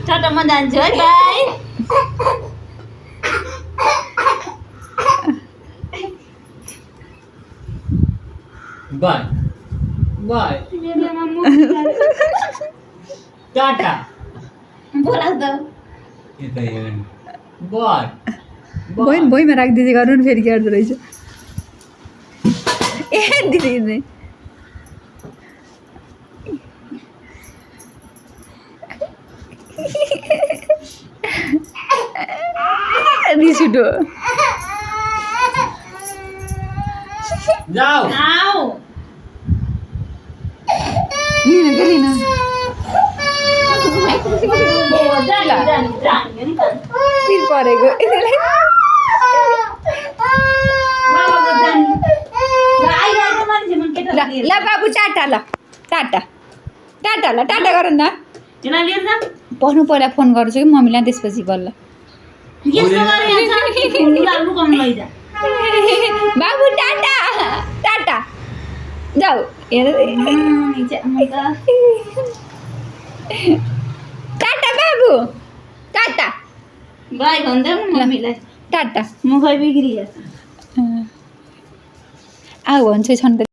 टाटा म जान्छु है बाई बाय बाय टाटा बोला त यता हेर बाय भुइँमा राखिदिँदै गर्नु नि फेरि गर्दो रहेछ ए दिदी चाहिँ रिस उठ्यो जाऊ आऊ लिन के लिन पिर परेको ल बाबु टाटा ल टाटा टाटा ल टाटा गर न पढ्नु पहिला फोन गर्छु कि मम्मीलाई त्यसपछि बल्ल बाबु टाटा टाटा जाऊ हेर टाटा बाबु टाटा बाई भन्दा मम्मीलाई टाटा म खै बिग्रिएछ आऊ भन्छ छन् त